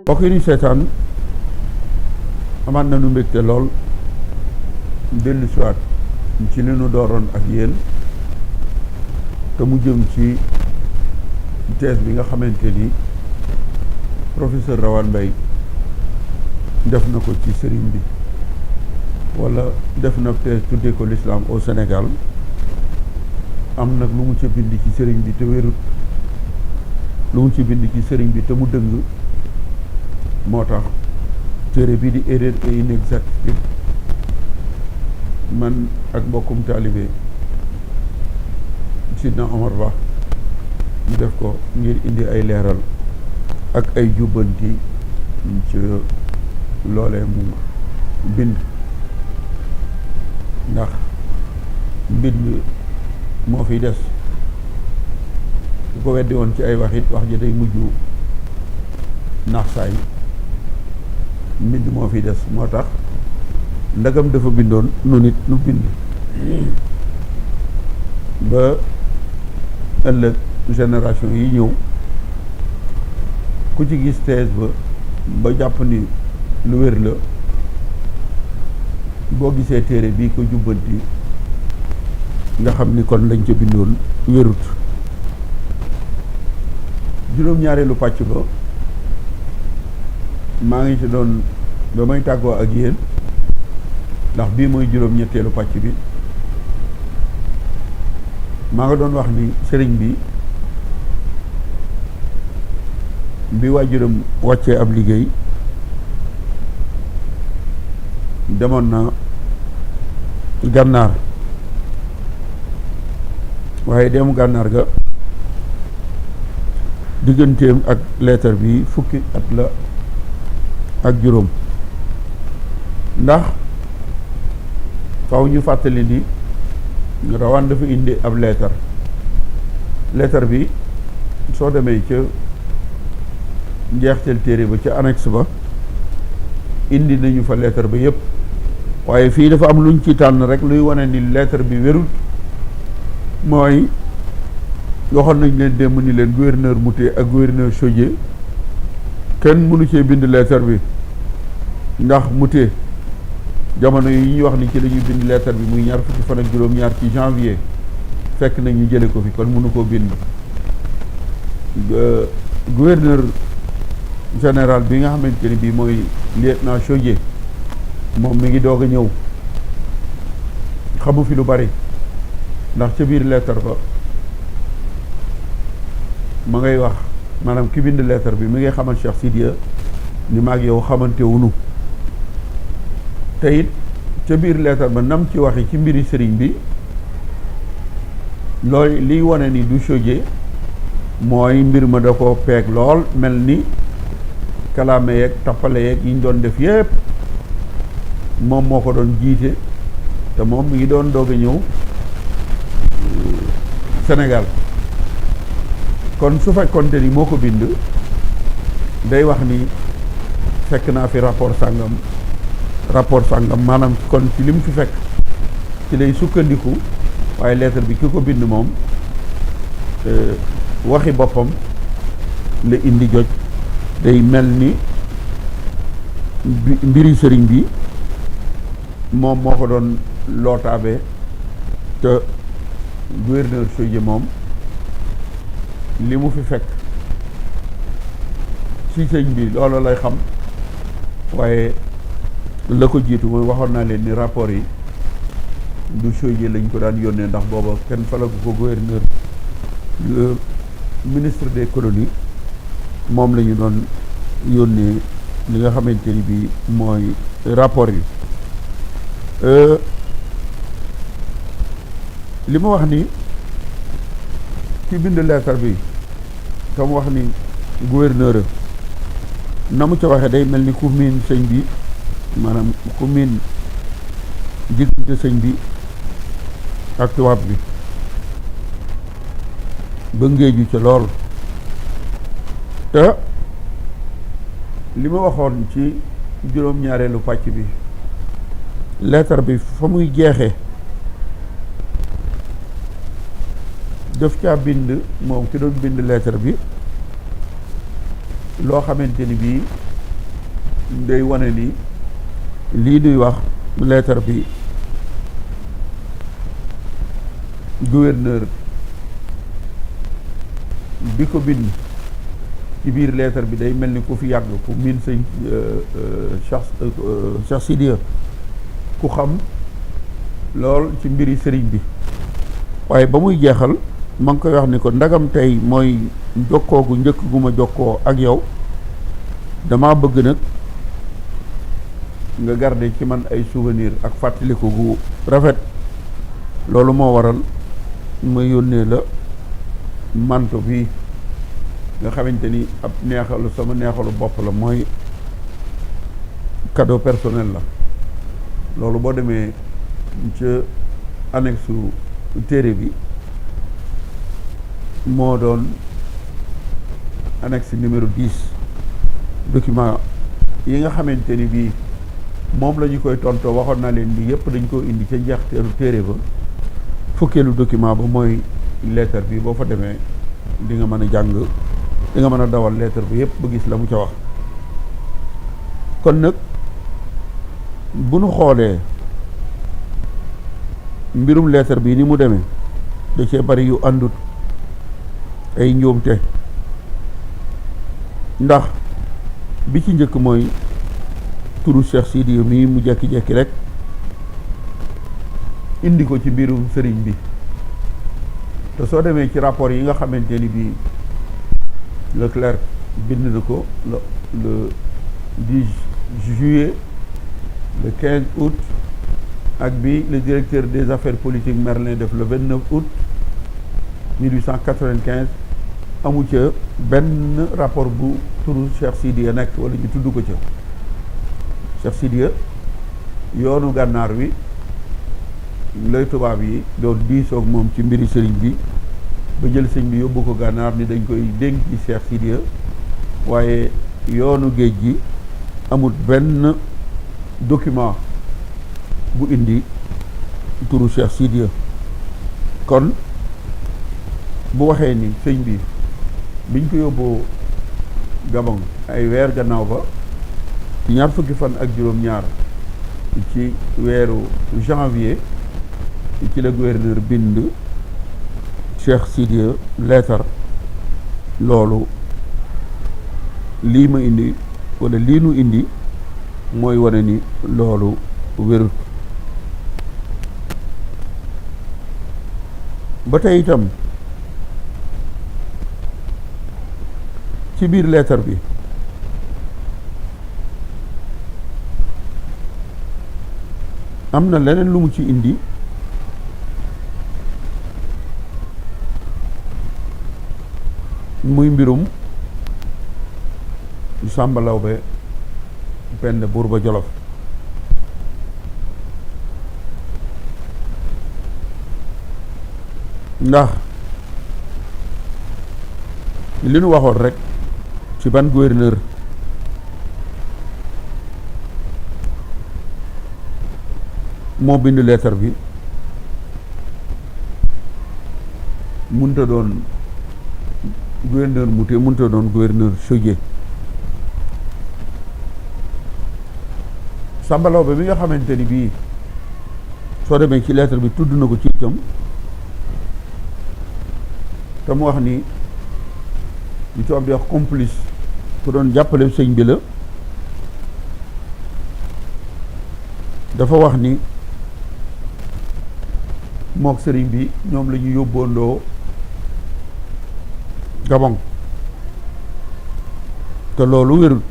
mbokk yi ni seetaan amaat nañu mbégte lool dellu siwaat ci li nu dooroon ak yéen te mu jëm ci thèse bi nga xamante ni professeur Rawane Mbaye def na ko ci sëriñ bi wala def na thèse tuddee ko l'islam au Sénégal am nag lu mu ca bind ci sëriñ bi te wérut lu mu ci bind ci sëriñ bi te mu dëng moo tax téere bi di erreur et inexactitude man ak mbokkum taalibe Sidna Omar Ba ñu def ko ngir indi ay leeral ak ay jubbanti ci loolee mu bind ndax mbind moo fiy des bu ko weddi woon ci ay wax it wax ji day mujj naax saay mbind moo fi des moo tax ndagam dafa bindoon nu nit nu bind ba ëllëg génération yi ñëw ku ci gis thèse ba jàpp ni lu wér la boo gisee téere bii ko jubbanti nga xam ni kon lañ ca bindoon wérut juróom-ñaareelu pàcc ba maa ngi ci doon ba may tàggoo ak yéen ndax bii mooy juróom-ñetteelu pàcc bi maa nga doon wax ni sëriñ bi waajuram wàccee ab liggéey demoon na gànnaar waaye demu gànnaar ga digganteem ak leetar bi fukki at la ak juróom ndax faw ñu fàttali ni Rawane dafa indi ab leetar bi soo demee ca njeexteel téere ba ca annexe ba indi nañu fa leetar ba yépp waaye fii dafa am luñ ci tànn rek luy wane ni leetar bi wérul mooy waxoon nañ leen démb ni leen gouverneur Mouté ak gouverneur Chaudié kenn mënu cee bind leetar bi ndax Mouté jamono yi ñuy wax ni ci la ñuy bind leetar bi muy ñaar fukki fan ak juróom-ñaar ci janvier fekk na ñu jële ko fi kon mënu koo bind gouverneur général bi nga xamante ni bii mooy lieutenant Chaudié moom mi ngi doog a ñëw xamu fi lu bari ndax ca biir leetar ba ma ngay wax maanaam ki bind leetar bi mi ngay xamal Cheikh Sidiya ni maag yow xamante wunu te it ca biir leetar ba nam ci waxi ci mbiri sëriñ bi looy liy wane ni du Chaudié mooy mbir ma da ko peeg lool mel ni kalaame yeeg tappale yeeg yi ñu doon def yépp moom moo ko doon jiite te moom mi ngi doon doog a ñëw Sénégal kon su fekkoonte ni moo ko bind day wax ni fekk naa fi rapport sàngam maanaam kon ci lim fi fekk ci lay sukkandiku waaye lettre bi ki ko bind moom waxi boppam la indi joj day mel ni mbiri sëriñ bi moom moo ko doon lootaabe te gouverneur Chaudié moom li mu fi fekk ci sëñ bi loolu lay xam waaye la ko jiitu mooy waxoon naa leen ni rapport yi du Chaudié lañ ko daan yónnee ndax booba kenn falagu ko gouverneur le ministre des colonies moom la ñu doon yónnee li nga xamante ni bi mooy rapport yi li ma wax ni ci bind leetar bi te mu wax ni gouverneur na mu ca waxee day mel ni ku miin sëñ bi maanaam ku miin diggante sëñ bi ak tubaab bi ba ngéeju ca lool te li ma waxoon ci juróom-ñaareelu pàcc bi lettre bi fa muy jeexee daf caa bind moom ki doon bind lettre bi loo xamante ni bii day wane ni lii nuy wax lettre bi gouverneur bi ko bind ci biir lettre bi day mel ni ku fi yàgg ku miin sëñ Cheikh Sidiya ku xam lool ci mbiri sëriñ bi waaye ba muy jeexal ma ngi koy wax ni ko ndagam tey mooy jokkoo gu njëkk gu ma jokkoo ak yow dama bëgg nag nga garder ci man ay souvenir ak fàttaliku gu rafet loolu moo waral ma yónnee la manto bi nga xamante ni ab neexalu sama neexalu bopp la mooy cadeau personnel la loolu boo demee ca annexe su téere bi moo doon annexe numéro 10 document yi nga xamante ni bii moom la ñu koy tontoo waxoon naa leen bi yëpp dañ koo indi ca njeexteelu téere ba fukkeelu document ba mooy lettre bi boo fa demee di nga mën a jàng di nga mën a dawal lettre bi yëpp ba gis la mu ca wax kon nag bu nu xoolee mbirum lettre bi ni mu demee da cee bari yu àndut ay njuumte ndax bi ci njëkk mooy turu Cheikh Sidiya mii mu jekki-jekki rek indi ko ci mbirum sëriñ bi te soo demee ci rapport yi nga xamante ni bii Leclerc bind na ko le 10 juillet le 15 août ak bi le directeur des affaires politiques Merlin def le 29 août 1895 amu ca benn rapport bu turu Cheikh Sidiya nekk wala ñu tudd ko ca Cheikh Sidiya yoonu gànnaar wi lay tubaab yi doon diisoog moom ci mbiri sëriñ bi ba jël sëñ bi yóbbu ko gànnaar ni dañ koy dénk ci Cheikh Sidiya waaye yoonu géej gi amul benn document bu indi turu Cheikh Sidiya kon bu waxee ni sëñ bi biñ ko yóbboo Gabon ay weer gannaaw ba ci ñaar fukki fan ak juróom-ñaar ci weeru janvier ci la gouverneur bind Cheikh Sidiya leetar loolu lii ma indi wala lii nu indi mooy wane ni loolu wérut ba tey itam ci biir leetar bi am na leneen lu mu ci indi muy mbirum Samba Lawbe Penda Buurba Jolof ndax li nu waxoon rek ci ban gouverneur moo bind lettre bi munta doon gouverneur Mouté munta doon gouverneur Chaudié Samba Lawbe bi nga xamante ni bii soo demee ci lettre bi tudd na ko ci itam te mu wax ni li tubaab di wax complice ku doon jàppale sëñ bi la dafa wax ni mook sëriñ bi ñoom la ñu yóbboondoo Gabon te loolu wérul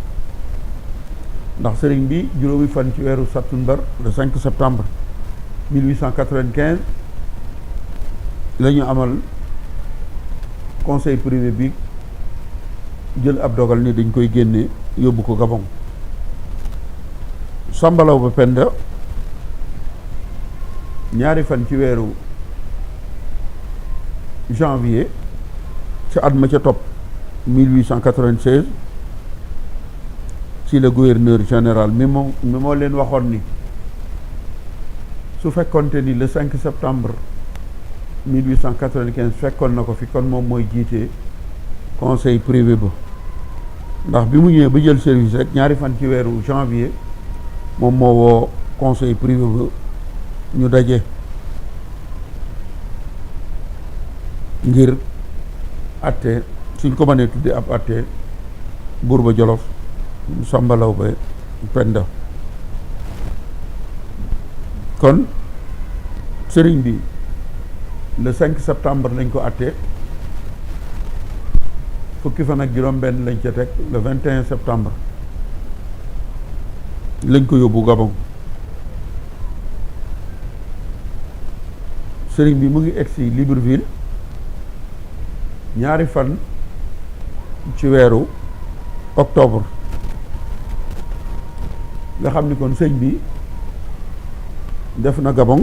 ndax sëriñ bi juróomi fan ci weeru sattumbar le 5 septembre 1895 la ñu amal conseil privé bi jël ab dogal ni dañ koy génne yóbbu ko Gabon Samba Lawbe Penda ñaari fan ci weeru janvier ci at ma ca topp 1896 ci le gouverneur général mi moo leen waxoon ni su fekkonte ni le 5 septembre 1895 fekkoon na ko fi kon moom mooy jiite conseil privé ba ndax bi mu ñëwee ba jël service rek ñaari fan ci weeru janvier moom moo woo conseil privé ba ñu daje ngir atte suñ ko mënee tudde ab atte Buurba Jolof Samba Laobé Penda kon sëriñ bi le 5 septembre lañ ko atte fukki fan ak juróom benn lañ ca teg le 21 septembre lañ ko yóbbu Gabon sëriñ bi mu ngi egsi Libreville ñaari fan ci weeru octobre nga xam ni kon sëñ bi def na Gabon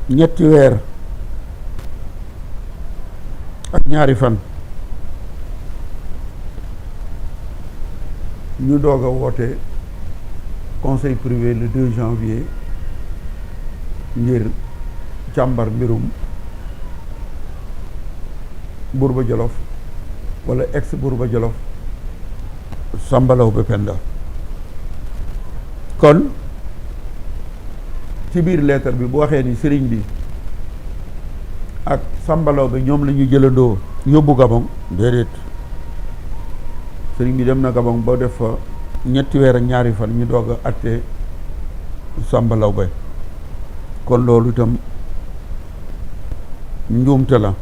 ñetti weer ak ñaari fan ñu doog a woote conseil privé le 2 janvier ngir càmbar mbirum Buurba Jolof wala ex Buurba Jolof Samba Laobé Penda kon ci biir lettre bi bu waxee ni sëriñ bi ak Samba Laobé ñoom la ñu jëlandoo yóbbu Gabon déedéet sëriñ bi dem na Gabon ba def fa ñetti weer ak ñaari fan ñu doog a atte Samba Laobé kon loolu itam njuumte la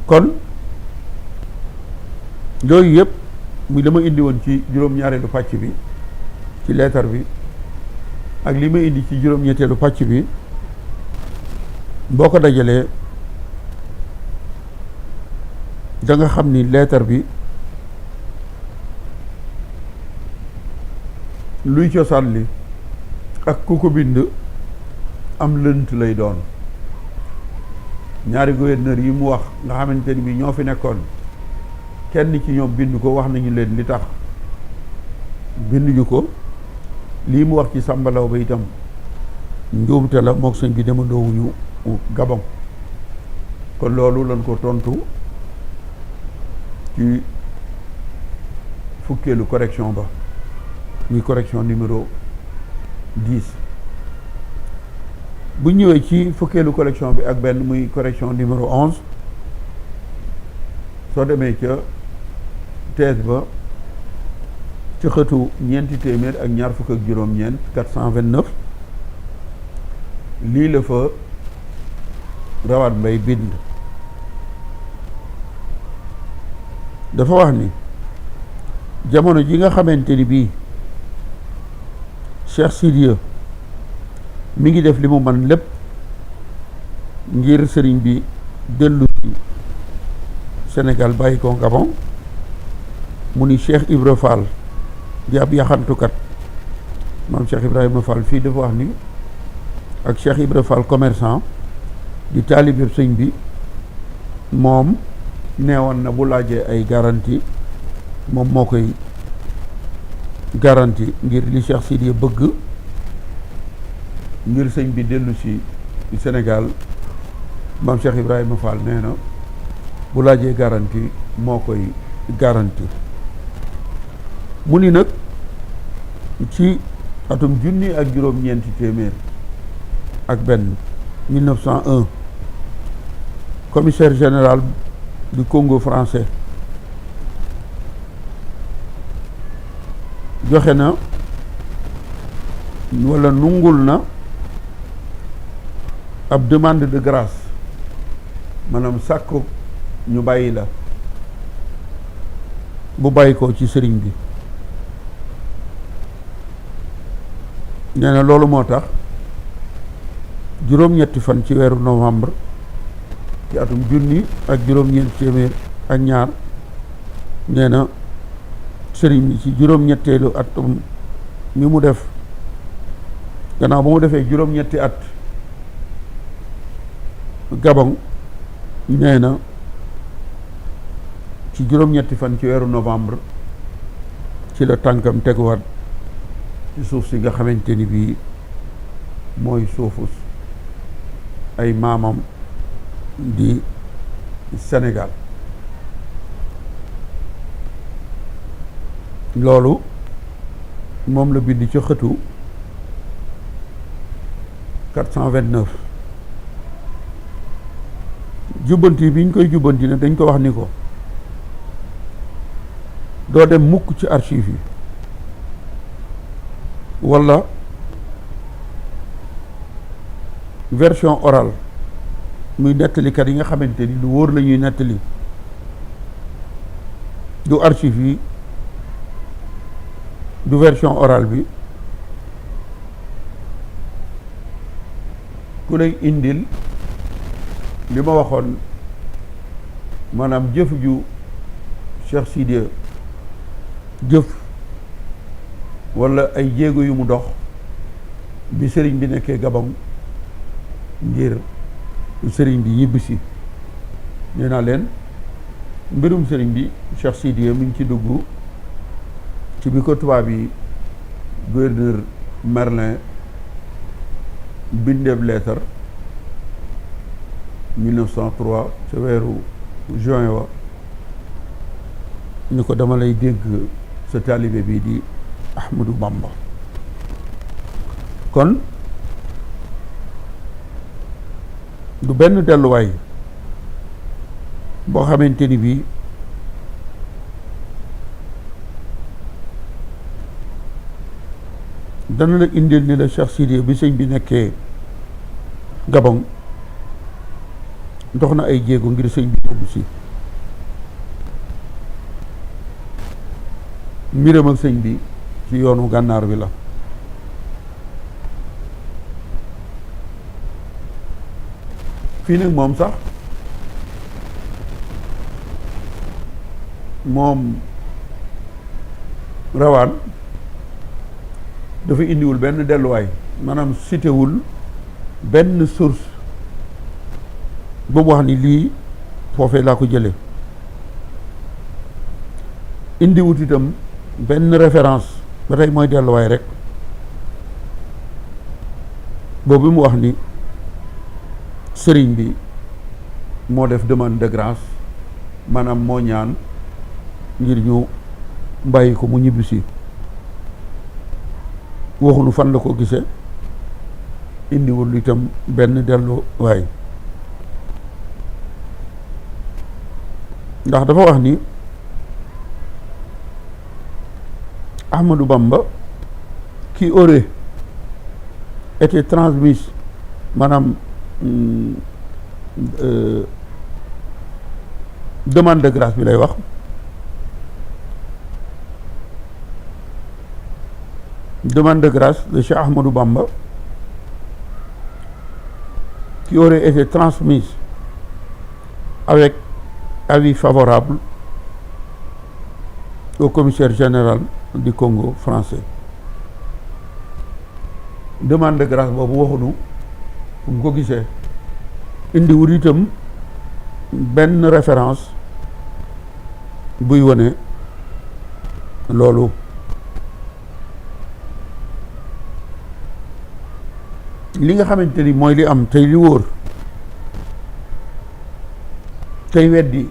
kon yooyu yëpp muy dama indi woon ci juróom-ñaareelu pàcc bi ci leetar bi ak li ma indi ci juróom-ñetteelu pàcc bi boo ko dajalee da nga xam ni leetar bi luy cosaan li ak ku ko bind am lënt lay doon ñaari gouverneur yi mu wax nga xamante ni bi ñoo fi nekkoon kenn ci ñoom bind ko wax nañu leen li tax binduñu ko lii mu wax ci Samba Laobé itam njuumte la mook sëñ bi demandoowuñu Gabon kon loolu lañ ko tontu ci fukkeelu correction ba muy correction numéro 10 bu ñëwee ci fukkeelu correction bi ak benn muy correction numéro 11 soo demee ca thèse ba ci xëtu ñeenti téeméer ak ñaar fukk ak juróom-ñeent 429 lii la fa Rawat Mbay bind dafa wax ni jamono ji nga xamante ni bii Cheikh Sidiya mi ngi def li mu man lépp ngir sëriñ bi dellu ci Sénégal bàyyi ko Gabon mu ni Cheikh Ibra Fall di ab yaxantukat maam Cheikh Ibrahima Fall fii dafa wax ni ak Cheikh Ibra Fall commerçant di taalibe sëñ bi moom neewoon na bu laajee ay garantie moom moo koy garantie ngir li Cheikh Sidiya bëgg ngir sëñ bi dellu si Sénégal maam Cheikh Ibrahima Fall nee na bu laajee garantie moo koy garantie mu ni nag ci atum junni ak juróom-ñeenti téeméer ak benn 1901 commissaire général du Congo français joxe na wala nungul na ab demande de grâce maanaam sàkku ñu bàyyi la bu bàyyi ko ci sëriñ bi nee na loolu moo tax juróom-ñetti fan ci weeru novembre ci atum junni ak juróom-ñeent téeméer ak ñaar nee na sëriñ bi ci juróom-ñetteelu atum mi mu def gannaaw ba mu defee juróom-ñetti at Gabon nee na ci juróom-ñetti fan ci weeru novembre ci la tànkam teguwaat ci suuf si nga xamante ni bii mooy suufu ay maamam di Sénégal. loolu moom la bind ci xëtu 429 jubbanti bi ñu koy jubbanti ne dañ ko wax ni ko doo dem mukk ci archive yi walla version orale muy nettalikat yi nga xamante ni lu wóor la ñuy nettali du archive yi du version orale bi ku lay indil li ma waxoon maanaam jëf ju Cheikh Sidiya jëf walla ay jéego yu mu dox bi sëriñ bi nekkee Gabon ngir sëriñ bi ñibbisi nee naa leen mbirum sëriñ bi Cheikh Sidiya mi ngi ci dugg ci bi ko tubaab yi gouverneur Merlin bindeeb leetar 1903 ca weeru juin wa ni ko dama lay dégg sa taalibe bii di Ahmadou Bamba. kon du benn delluwaay boo xamante ni bii dana la indil ni la Cheikh Sidiya bi sëñ bi nekkee Gabon dox na ay jéego ngir sëñ bi yóbbu si mbiram ak sëñ bi ci yoonu gànnaar bi la. fii nag moom sax moom rawaan dafa indiwul benn delluwaay maanaam citéwul benn source ba mu wax ni lii foofee laa ko jëlee indiwut itam benn référence ba tey mooy delluwaay rek boobu mu wax ni sëriñ bi moo def demande de grâce maanaam moo ñaan ngir ñu bàyyi ko mu ñibbisi waxuñu fan la ko gisee indiwul itam benn delluwaay ndax dafa wax ni Ahmadou Bamba qui aurait été transmise maanaam demande de grâce bi lay wax demande de grâce de Cheikh Ahmadou Bamba qui aurait été transmise avec avis favorable au commissaire général du Congo français. Demande de grâce boobu waxuñu fu mu ko gisee indiwul itam benn référence buy wone loolu. li nga xamante ni mooy li am tey li wóor tey weddi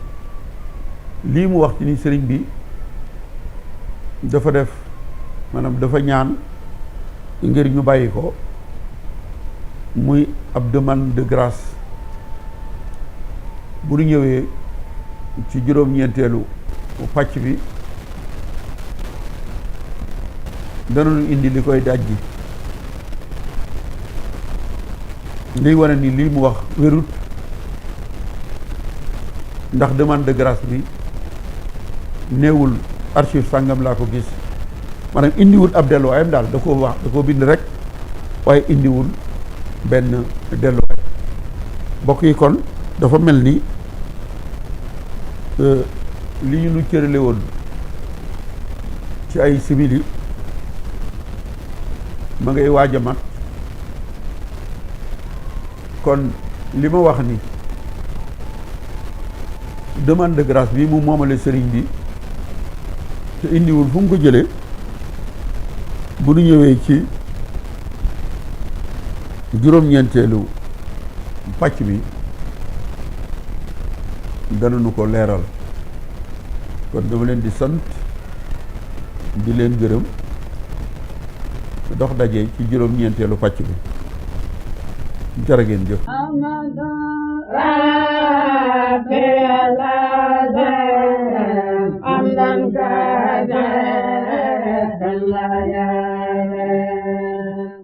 lii mu wax ci ni sëriñ bi dafa def maanaam dafa ñaan ngir ñu bàyyi ko muy ab demande de grâce bu ñu ñëwee ci juróom-ñeenteelu pàcc bi danañu indi li koy dajji liy wane ni lii mu wax wérut ndax demande de grâce bi néewul archive sàngam laa ko gis maanaam indiwul ab delluwaayam daal da koo wax da koo bind rek waaye indiwul benn delluwaay mbokk yi kon dafa mel ni li ñu nu cërale woon ci ay simili ma ngay waaj a mat kon li ma wax ni demande de grâce bi mu moomale sëriñ bi te indiwul fu mu ko jëlee bu nu ñëwee ci juróom-ñeenteelu pàcc bi danañu ko leeral kon dama leen di sant di leen gërëm dox daje ci juróom-ñeenteelu pàcc bi jërë ngeen jëf Allah